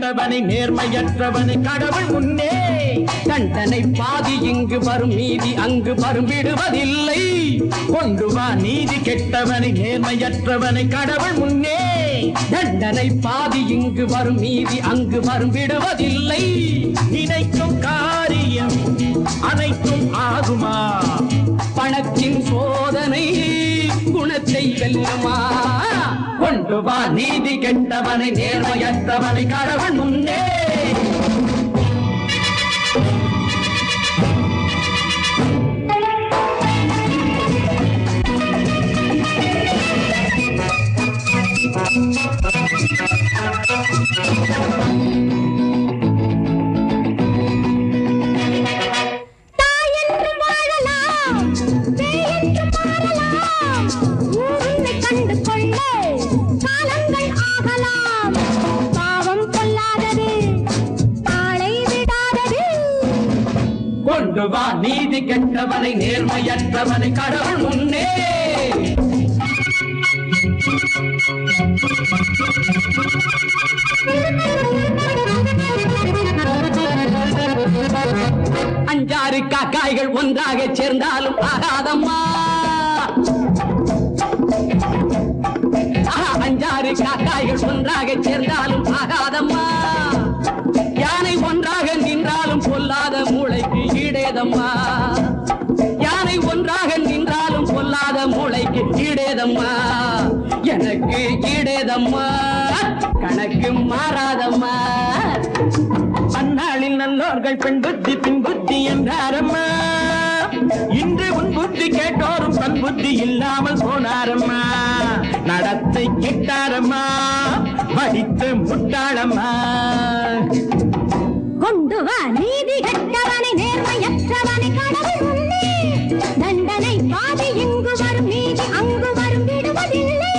கெட்டவனை நேர்மையற்றவனை கடவுள் முன்னே தண்டனை பாதி இங்கு வரும் மீதி அங்கு வரும் விடுவதில்லை கொண்டு வா நீதி கெட்டவனை நேர்மையற்றவனை கடவுள் முன்னே தண்டனை பாதி இங்கு வரும் மீதி அங்கு வரும் விடுவதில்லை நினைக்கும் காரியம் அனைத்தும் ஆகுமா பணத்தின் சோதனை குணத்தை வெல்லுமா கொண்டு வா நீதி கெட்டவனை நேர்மையற்றவனை கடவுள் முன்னே கொண்டு வா நீதி கெட்டவனை நேர்மையற்றவனை கடவுள் முன்னே அஞ்சாறு காக்காய்கள் ஒன்றாக சேர்ந்தாலும் ஆகாதம்மா அஞ்சாறு காக்காய்கள் ஒன்றாக சேர்ந்தாலும் ஆகாதம்மா யானை ஒன்றாக நின்றாலும் பொல்லாத மூளைக்கு ஈடேதம்மா யானை ஒன்றாக நின்றாலும் பொல்லாத மூளைக்கு ஈடேதம்மா எனக்கு ஈடேதம்மா கணக்கு மாறாதம்மா அந்நாளில் நல்லோர்கள் பெண் புத்தி பின் புத்தி என்றாரம்மா இன்று உன் புத்தி கேட்டோரும் தன் புத்தி இல்லாமல் போனாரம்மா நடத்தை கெட்டாரம்மா படித்து முட்டாளம்மா கொண்டு வா நீதி கெட்டவனை நேர்மையற்றவனை கடவுள் முன்னே தண்டனை பாதி இங்கு வரும் மீதி அங்கு வரும் விடுவதில்லை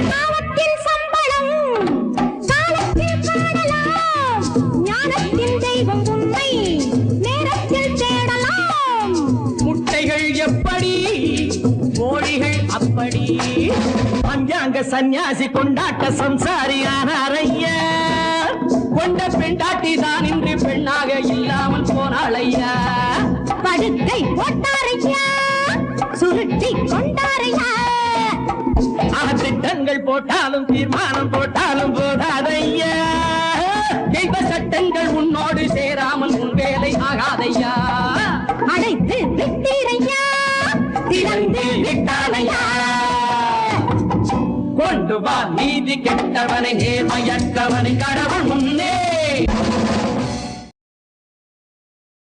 பாவத்தின் சம்பளம் காலத்தில் காணலாம் ஞானத்தின் தெய்வம் உண்மை நேரத்தில் தேடலாம் முட்டைகள் எப்படி கோழிகள் அப்படி பஞ்சாங்க சந்நியாசி கொண்டாட்ட சம்சாரி ஆனாரையா கொண்ட பெண்டாட்டி தான் இன்று பெண்ணாக இல்லாமல் போனாளையா படுக்கை போட்டாரையா சுருட்டி கொண்டாரையா திட்டங்கள் போட்டாலும் தீர்மானம் போட்டாலும் போதாதையா தெய்வ சட்டங்கள் உன்னோடு சேராமல் உன் வேலை ஆகாதையா அடைத்து விட்டீரையா திறந்து விட்டாலையா கொண்டு வா நீதி கெட்டவனை நேர்மையற்றவனை கடவுள் முன்னே